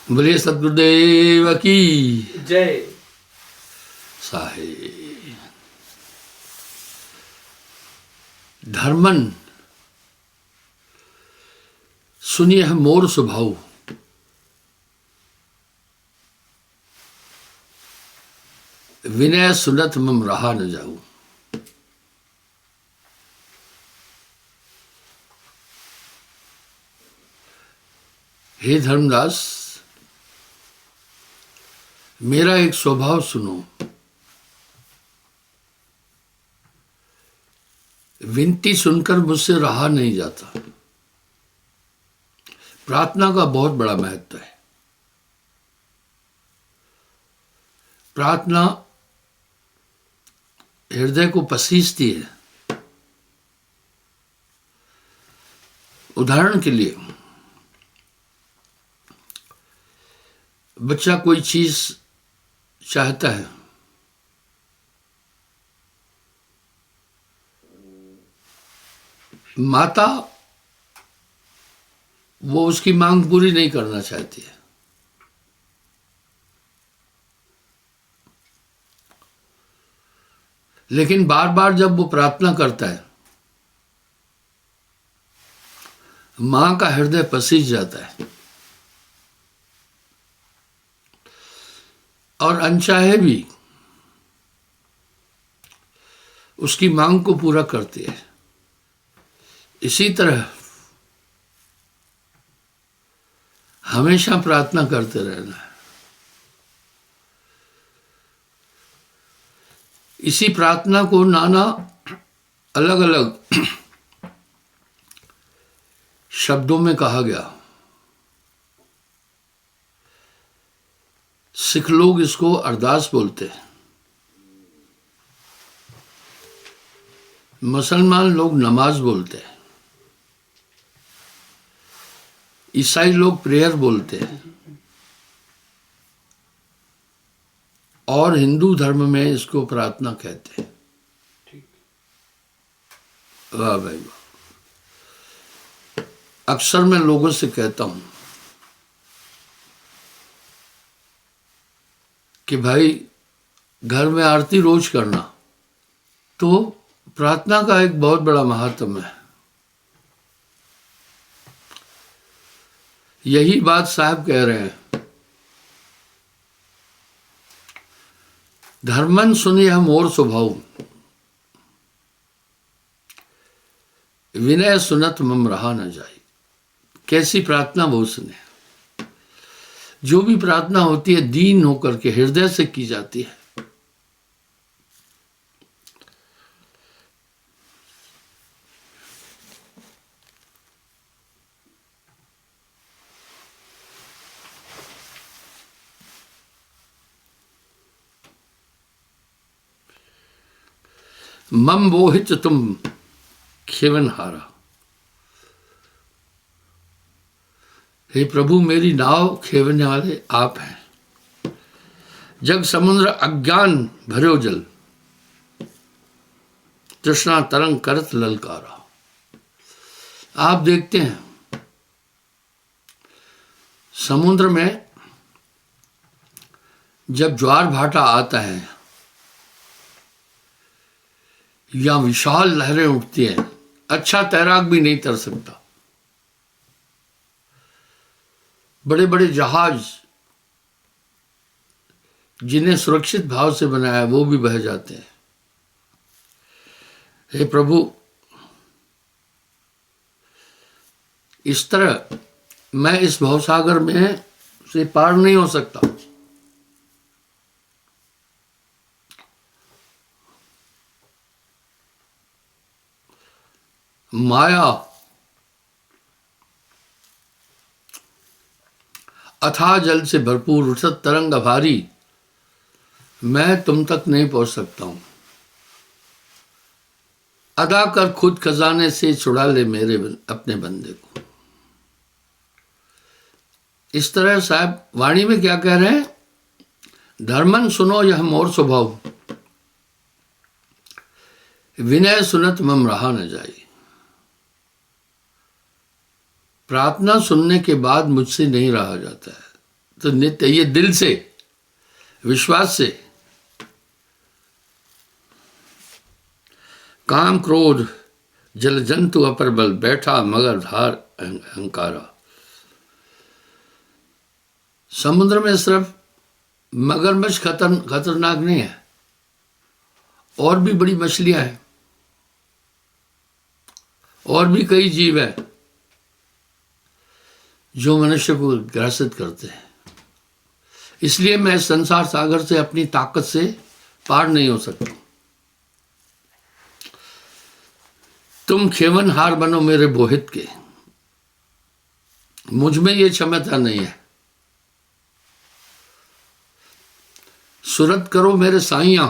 बोलिए सतगुरुदेव की जय। साहे। धर्मन सुनिए है मोर स्वभाव, विनय सुनत मम रहा न जाऊं। हे धर्मदास, मेरा एक स्वभाव सुनो। विनती सुनकर मुझसे रहा नहीं जाता। प्रार्थना का बहुत बड़ा महत्व है। प्रार्थना हृदय को पसीजती है। उदाहरण के लिए, बच्चा कोई चीज चाहता है, माता वो उसकी मांग पूरी नहीं करना चाहती है, लेकिन बार बार जब वो प्रार्थना करता है, मां का हृदय पसीज जाता है और अनचाहे भी उसकी मांग को पूरा करती है। इसी तरह हमेशा प्रार्थना करते रहना है। इसी प्रार्थना को नाना अलग अलग शब्दों में कहा गया। सिख लोग इसको अरदास बोलते हैं, मुसलमान लोग नमाज बोलते हैं, ईसाई लोग प्रेयर बोलते हैं और हिंदू धर्म में इसको प्रार्थना कहते हैं। वाह भाई वाह। अक्सर मैं लोगों से कहता हूं कि भाई घर में आरती रोज करना, तो प्रार्थना का एक बहुत बड़ा महत्व है। यही बात साहब कह रहे हैं। धर्मन सुनिए हम मोर स्वभाव, विनय सुनत मम रहा न जाए। कैसी प्रार्थना वो सुने। जो भी प्रार्थना होती है दीन होकर के हृदय से की जाती है। मम मोहित तुम खेवन हारा। हे प्रभु, मेरी नाव खेवने वाले आप हैं। जग समुद्र अज्ञान भरो जल, तृष्णा तरंग करत ललकारा। आप देखते हैं समुद्र में जब ज्वार भाटा आता है या विशाल लहरें उठती हैं, अच्छा तैराक भी नहीं तैर सकता। बड़े बड़े जहाज जिन्हें सुरक्षित भाव से बनाया वो भी बह जाते हैं। हे प्रभु, इस तरह मैं इस भवसागर में से पार नहीं हो सकता। माया अथाह जल से भरपूर उठत तरंग भारी, मैं तुम तक नहीं पहुंच सकता हूं। अदा कर खुद खजाने से छुड़ा ले मेरे अपने बंदे को। इस तरह साहब वाणी में क्या कह रहे हैं? धर्मन सुनो यह मोर स्वभाव, विनय सुनत मम रहा न जाए। प्रार्थना सुनने के बाद मुझसे नहीं रहा जाता है। तो नित्य, ये दिल से, विश्वास से। काम क्रोध जल जंतु अपर बल, बैठा मगर धार अहंकारा। समुद्र में सिर्फ मगरमच्छ खतरनाक नहीं है, और भी बड़ी मछलियां हैं, और भी कई जीव हैं जो मनुष्य को ग्रसित करते हैं। इसलिए मैं संसार सागर से अपनी ताकत से पार नहीं हो सकता। तुम खेवनहार बनो मेरे बोहित के, मुझ में ये क्षमता नहीं है। सुरत करो मेरे साइयां,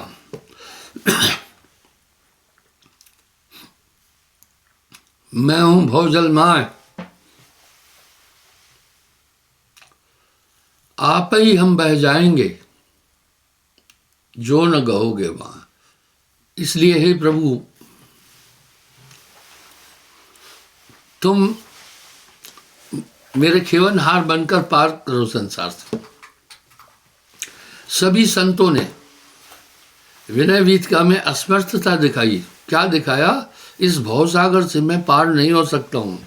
मैं हूं भवजल माय, आप ही हम बह जाएंगे जो न गहोगे वहां। इसलिए हे प्रभु, तुम मेरे खेवनहार बनकर पार करो संसार से। सभी संतों ने विनय वीतिका में असमर्थता दिखाई। क्या दिखाया? इस भवसागर से मैं पार नहीं हो सकता हूं,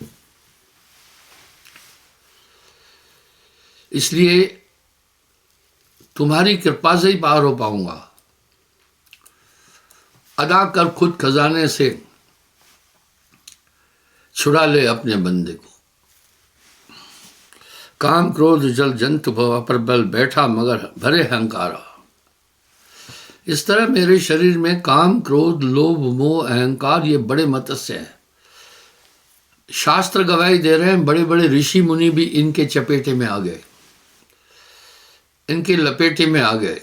इसलिए तुम्हारी कृपा से ही पार हो पाऊंगा। अदा कर खुद खजाने से, छुड़ा ले अपने बंदे को। काम क्रोध जल जंतु भव पर बल, बैठा मगर भरे अहंकारा। इस तरह मेरे शरीर में काम क्रोध लोभ मोह अहंकार ये बड़े मत्स्य हैं। शास्त्र गवाही दे रहे हैं, बड़े बड़े ऋषि मुनि भी इनके चपेटे में आ गए, इनके लपेटे में आ गए।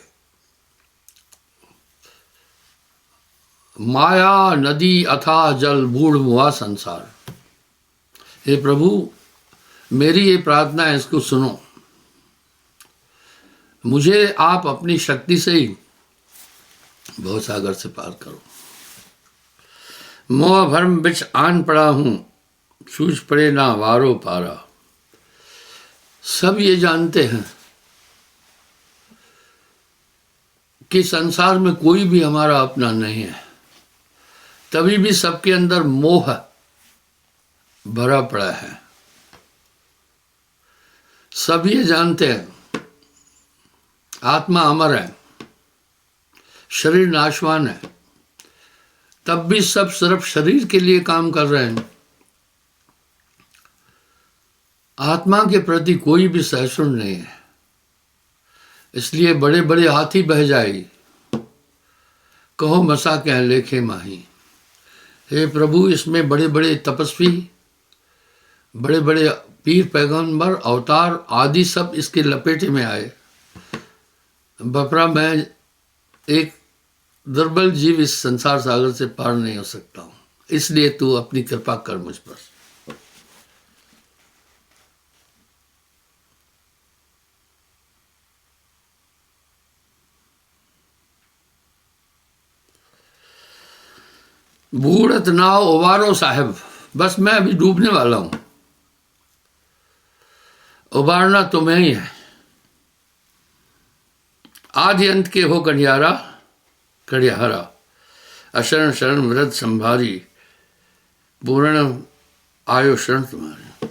माया नदी अथाह जल, बूढ़ मुआ संसार। हे प्रभु, मेरी ये प्रार्थना है, इसको सुनो। मुझे आप अपनी शक्ति से ही भवसागर से पार करो। मोह भरम बिच आन पड़ा हूं, सूझ पड़े ना वारो पारा। सब ये जानते हैं कि संसार में कोई भी हमारा अपना नहीं है, तभी भी सबके अंदर मोह भरा पड़ा है। सब ये जानते हैं आत्मा अमर है, शरीर नाशवान है, तब भी सब सिर्फ शरीर के लिए काम कर रहे हैं। आत्मा के प्रति कोई भी सहिष्णु नहीं है। इसलिए बड़े बड़े हाथी बह जाए, कहो मसा कह लेखे माही। हे प्रभु, इसमें बड़े बड़े तपस्वी, बड़े बड़े पीर पैगंबर अवतार आदि सब इसके लपेटे में आए। बपरा मैं एक दुर्बल जीव इस संसार सागर से पार नहीं हो सकता हूं, इसलिए तू अपनी कृपा कर मुझ पर। बूढ़त नाव उबारो साहब, बस मैं अभी डूबने वाला हूं, उबारना तुम्हें ही है। आदि अंत के हो कढ़ियारा कढ़ियारा, अशरण शरण व्रत संभारी, पूर्ण आयो शरण तुम्हारे।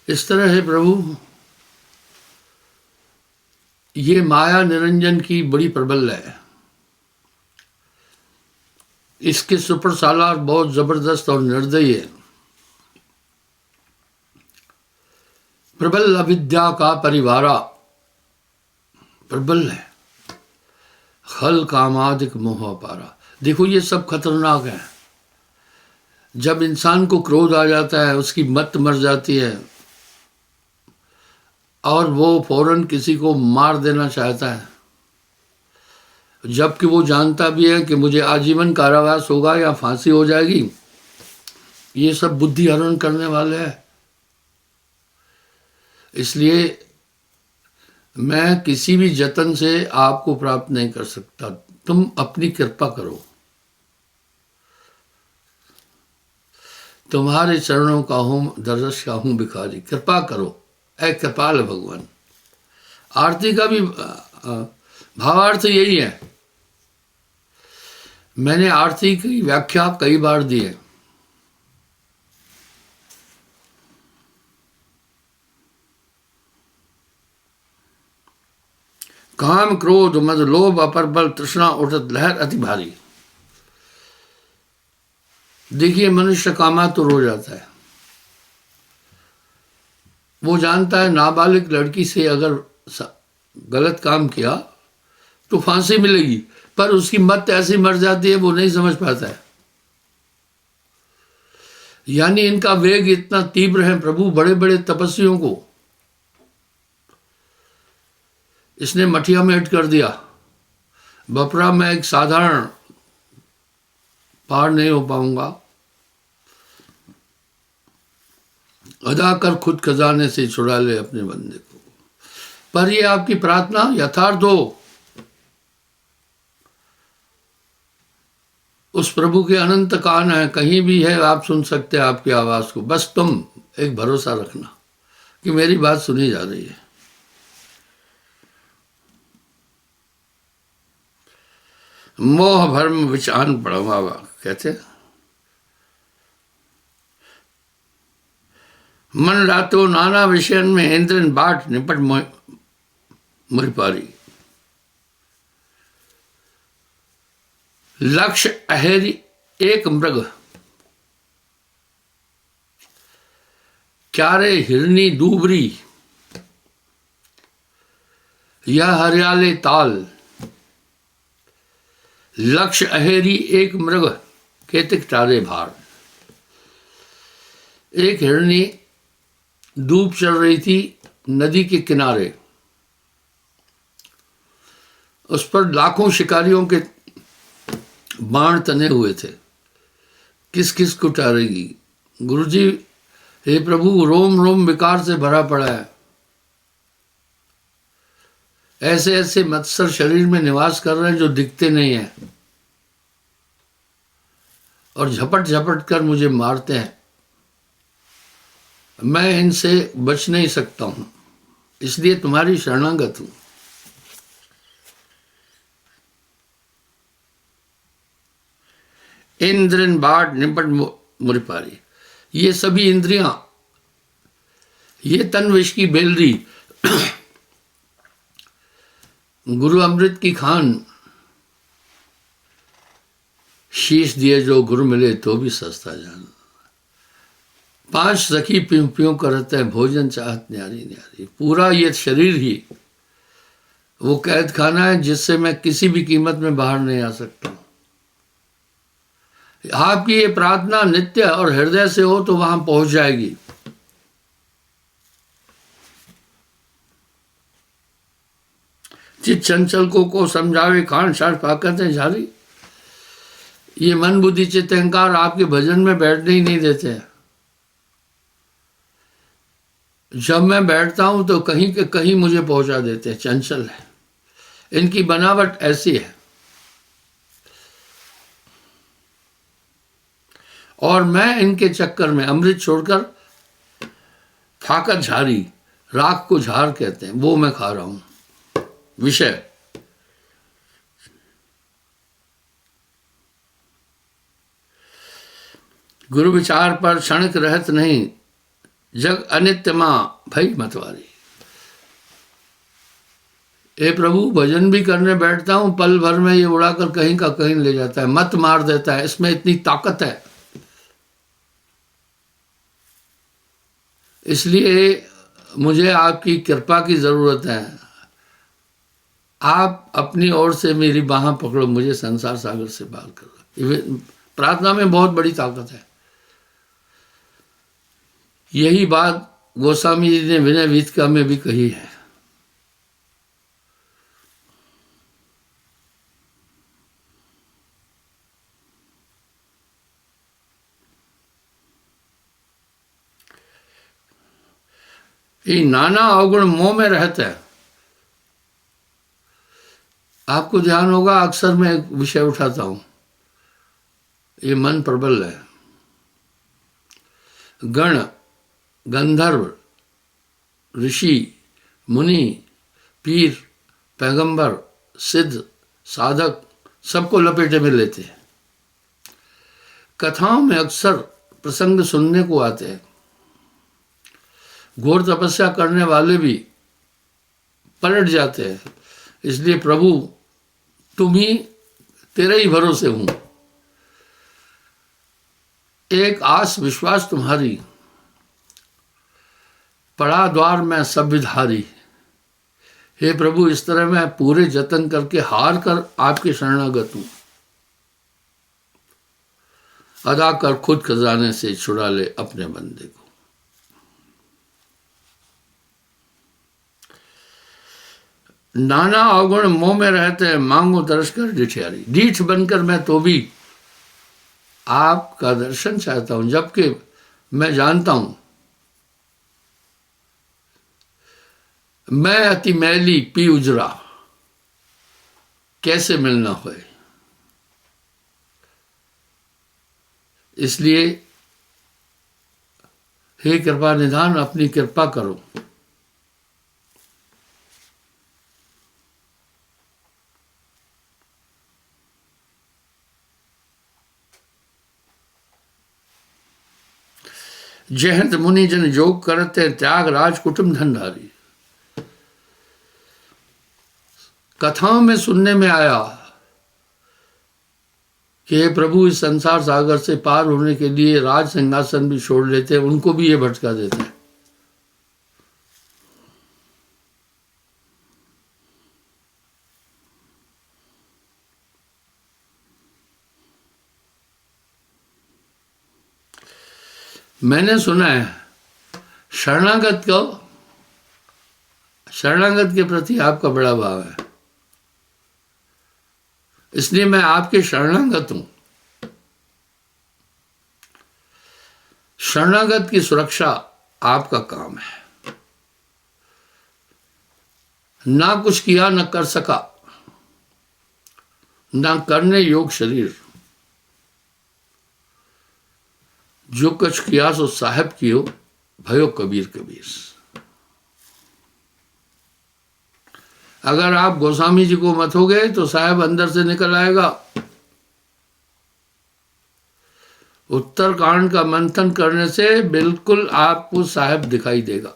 इस तरह है प्रभु, ये माया निरंजन की बड़ी प्रबल है। इसके सुपर सालार बहुत जबरदस्त और निर्दयी है। प्रबल अविद्या का परिवारा प्रबल है, खल कामादिक मोह पारा। देखो ये सब खतरनाक है। जब इंसान को क्रोध आ जाता है, उसकी मत मर जाती है और वो फौरन किसी को मार देना चाहता है, जबकि वो जानता भी है कि मुझे आजीवन कारावास होगा या फांसी हो जाएगी। ये सब बुद्धि हरण करने वाले हैं। इसलिए मैं किसी भी जतन से आपको प्राप्त नहीं कर सकता, तुम अपनी कृपा करो। तुम्हारे चरणों का हूँ दरस का हूँ भिखारी, कृपा करो ऐ कृपाल भगवान। आरती का भी भावार्थ यही है। मैंने आरती की व्याख्या कई बार दी है। काम क्रोध मद लोभ अपर बल तृष्णा उठत लहर अति भारी। देखिए मनुष्य कामातुर हो जाता है। वो जानता है नाबालिग लड़की से अगर गलत काम किया तो फांसी मिलेगी, पर उसकी मत ऐसी मर जाती है वो नहीं समझ पाता है। यानी इनका वेग इतना तीव्र है, प्रभु बड़े बड़े तपस्वियों को इसने मठिया में हिट कर दिया। बपरा में एक साधारण पार नहीं हो पाऊंगा, अदा कर खुद खजाने से छुड़ा ले अपने बंदे को। पर ये आपकी प्रार्थना यथार्थ हो, उस प्रभु के अनंत कान है, कहीं भी है आप सुन सकते हैं आपकी आवाज को। बस तुम एक भरोसा रखना कि मेरी बात सुनी जा रही है। मोह भर्म विचान पड़वावा कहते, मन रातो नाना विषयन में इंद्रन बाट निपट मुरिपारी। लक्ष्य अहेरी एक मृग, क्यारे हिरनी दूबरी, यह हरियाले ताल। लक्ष्य अहेरी एक मृग, केतिक टारे भार। एक हिरनी दूब चल रही थी नदी के किनारे, उस पर लाखों शिकारियों के बाण तने हुए थे। किस किस को टारेगी। गुरुजी, हे प्रभु, रोम रोम विकार से भरा पड़ा है। ऐसे ऐसे मत्सर शरीर में निवास कर रहे हैं जो दिखते नहीं हैं और झपट झपट कर मुझे मारते हैं। मैं इनसे बच नहीं सकता हूं, इसलिए तुम्हारी शरणागत हूं। इंद्रन बाट निपट मुरिपारी। ये सभी इंद्रियां, ये तन विष की बेलरी, गुरु अमृत की खान, शीश दिए जो गुरु मिले तो भी सस्ता जान। 5 सखी प्यों प्यों करते हैं, भोजन चाहत न्यारी न्यारी। पूरा ये शरीर ही वो कैद खाना है जिससे मैं किसी भी कीमत में बाहर नहीं आ सकता। आपकी ये प्रार्थना नित्य और हृदय से हो तो वहां पहुंच जाएगी। चित चंचल को समझावे कान शार पाकते झारी। ये मन बुद्धि चित्त अहंकार आपके भजन में बैठने ही नहीं देते हैं। जब मैं बैठता हूं तो कहीं के कहीं मुझे पहुंचा देते हैं। चंचल है, इनकी बनावट ऐसी है। और मैं इनके चक्कर में अमृत छोड़कर फाकत झारी, राख को झार कहते हैं, वो मैं खा रहा हूं। विषय गुरु विचार पर क्षणिक रहत नहीं, जग अनित्य मां भई मतवारी। ए प्रभु, भजन भी करने बैठता हूं, पल भर में ये उड़ाकर कहीं का कहीं ले जाता है, मत मार देता है। इसमें इतनी ताकत है। इसलिए मुझे आपकी कृपा की जरूरत है। आप अपनी ओर से मेरी बाहां पकड़ो, मुझे संसार सागर से बाहर करो। प्रार्थना में बहुत बड़ी ताकत है। यही बात गोस्वामी जी ने विनय वीतका में भी कही है। ये नाना अवगुण मोह में रहता है। आपको ध्यान होगा, अक्सर मैं एक विषय उठाता हूं, ये मन प्रबल है। गण, गंधर्व, ऋषि, मुनि, पीर, पैगंबर, सिद्ध, साधक सबको लपेटे में लेते हैं। कथाओं में अक्सर प्रसंग सुनने को आते हैं। घोर तपस्या करने वाले भी पलट जाते हैं। इसलिए प्रभु तुम ही, तेरे ही भरोसे हूं। एक आस विश्वास तुम्हारी, पड़ा द्वार में सब विधारी। हे प्रभु, इस तरह मैं पूरे जतन करके हार कर आपके शरणागत हूं। अदा कर खुद खजाने से छुड़ा ले अपने बंदे को। नाना अवगुण मोह में रहते हैं, मांगो दर्श कर डिठियारी। डीठ बनकर मैं तो भी आपका दर्शन चाहता हूं, जबकि मैं जानता हूं मैं अति मैली पी उजरा, कैसे मिलना होए। इसलिए हे कृपा निधान, अपनी कृपा करो। जयंत मुनि जन जोग करते, त्याग राज कुटुंब धनधारी। कथाओं में सुनने में आया कि हे प्रभु, इस संसार सागर से पार होने के लिए राज सिंहासन भी छोड़ लेते हैं, उनको भी ये भटका देते हैं। मैंने सुना है शरणागत के प्रति आपका बड़ा भाव है, इसलिए मैं आपके शरणागत हूं। शरणागत की सुरक्षा आपका काम है। ना कुछ किया न कर सका, ना करने योग शरीर। जो कुछ किया सो साहेब कियो, भयो कबीर कबीर। अगर आप गोस्वामी जी को मथोगे तो साहेब अंदर से निकल आएगा। उत्तरकांड का मंथन करने से बिल्कुल आपको साहेब दिखाई देगा।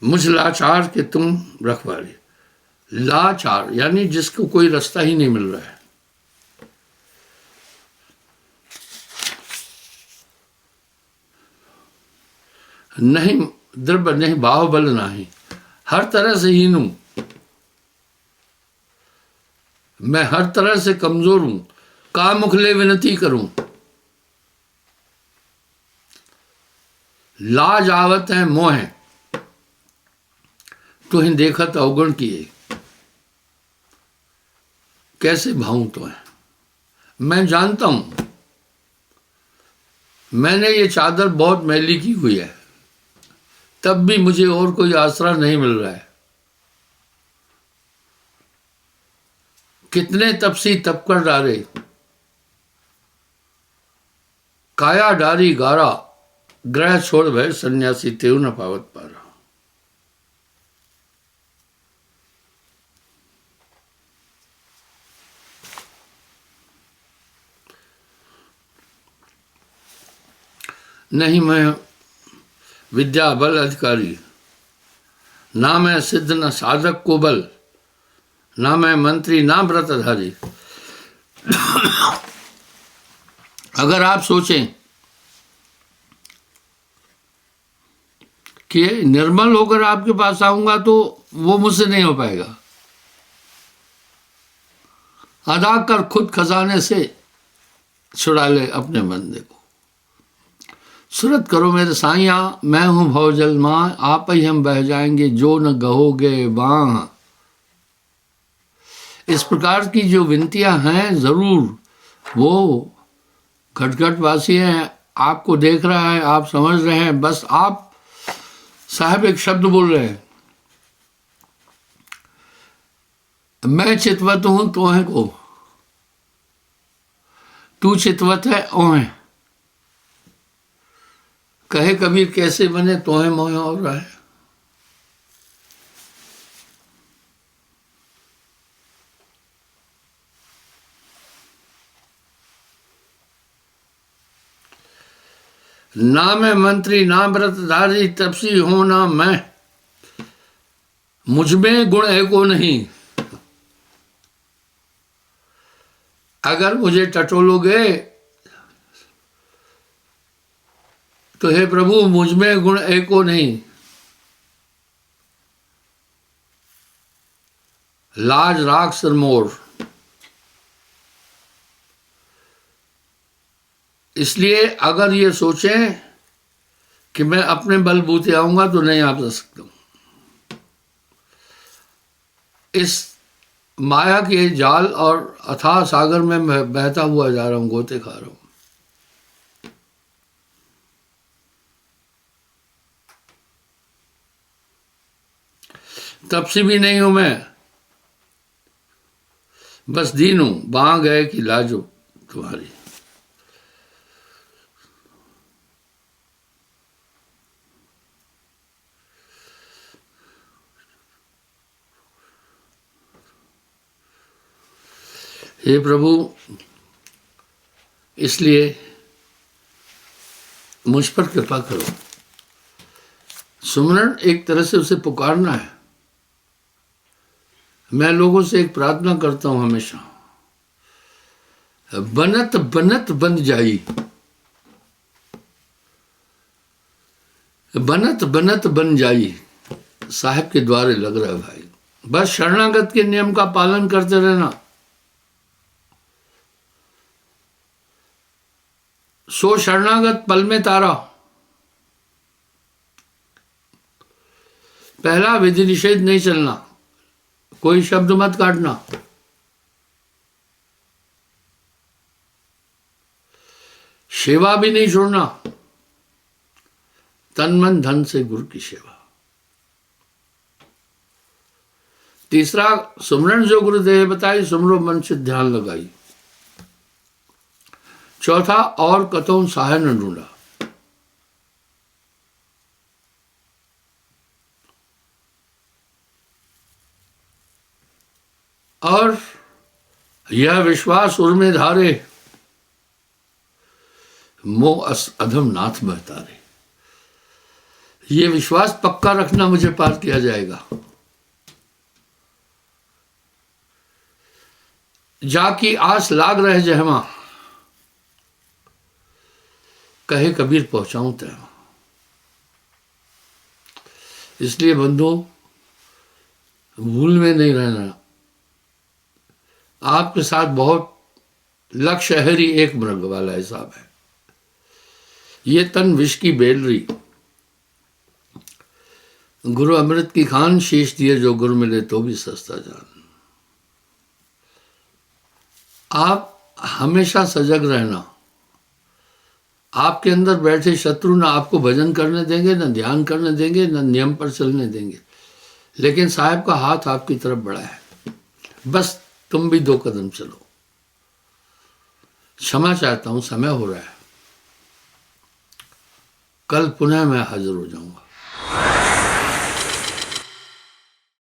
मुझ लाचार के तुम रखवाले। लाचार यानी जिसको कोई रास्ता ही नहीं मिल रहा है। नहीं द्रव्य नहीं बाहुबल नहीं, हर तरह से हीन हूं मैं, हर तरह से कमजोर हूं। का मुखले विनती करूं, लाज आवत है मोह है, तुहें देखत अवगुण किए, कैसे भाऊं तो है। मैं जानता हूं मैंने ये चादर बहुत मैली की हुई है, तब भी मुझे और कोई आसरा नहीं मिल रहा है। कितने तपसी तप कर डारे, काया डारी गारा, ग्रह छोड़ भय सन्यासी तेव न पावत पारा। नहीं मैं विद्या बल अधिकारी, ना मैं सिद्ध न साधक को बल, ना मैं मंत्री ना व्रतधारी। अगर आप सोचें कि निर्मल होकर आपके पास आऊंगा तो वो मुझसे नहीं हो पाएगा। अदा कर खुद खजाने से छुड़ा ले अपने बंदे को। सुरत करो मेरे साइया, मैं हूं भवजल मां, आप ही हम बह जाएंगे जो न गहोगे बां। इस प्रकार की जो विनतियां हैं, जरूर वो घटघट वासी हैं, आपको देख रहा है, आप समझ रहे हैं, बस आप साहब एक शब्द बोल रहे हैं। मैं चितवत हूं तोहें को, तू चितवत है ओहें। कहे कबीर कैसे बने तोहें मोहे और रहे। ना मैं मंत्री ना व्रतधारी तपसी हूं ना मैं, मुझमें गुण एको नहीं। अगर मुझे टटोलोगे तो हे प्रभु मुझमें गुण एको नहीं। लाज राख सिरमौर। इसलिए अगर ये सोचें कि मैं अपने बलबूते आऊंगा तो नहीं आ सकता हूं। इस माया के जाल और अथाह सागर में मैं बहता हुआ जा रहा हूं, गोते खा रहा हूं। तपसी भी नहीं हूं मैं, बस दीन हूं, वहां गए कि लाजो तुम्हारी। हे प्रभु, इसलिए मुझ पर कृपा करो। सुमरण एक तरह से उसे पुकारना है। मैं लोगों से एक प्रार्थना करता हूं हमेशा, बनत बनत बन जाई, बनत बनत बन जाई। साहब के द्वारे लग रहा है भाई। बस शरणागत के नियम का पालन करते रहना। सो शरणागत पल में तारा। पहला, विधि निषेध नहीं चलना, कोई शब्द मत काटना। सेवा भी नहीं छोड़ना, तन मन धन से गुरु की सेवा। तीसरा, सुमरण जो गुरुदेव बताई सुमरो मन से ध्यान लगाई। चौथा, और कतौ सहाय न ढूंढा। और यह विश्वास उर में धारे, मोह अधम नाथ बहतारे। ये विश्वास पक्का रखना, मुझे पार किया जाएगा। जाकी आस लाग रहे जहमा, कहे कबीर पहुंचाऊं तहमा। इसलिए बंधु, भूल में नहीं रहना। आपके साथ बहुत लक्ष्य हरी एक मृग वाला हिसाब है। ये तन विष की बेलरी, गुरु अमृत की खान, शीश दिए जो गुरु मिले तो भी सस्ता जान। आप हमेशा सजग रहना। आपके अंदर बैठे शत्रु ना आपको भजन करने देंगे, ना ध्यान करने देंगे, ना नियम पर चलने देंगे। लेकिन साहब का हाथ आपकी तरफ बढ़ा है, बस तुम भी 2 कदम चलो। क्षमा चाहता हूं, समय हो रहा है। कल पुनः मैं हाजिर हो जाऊंगा।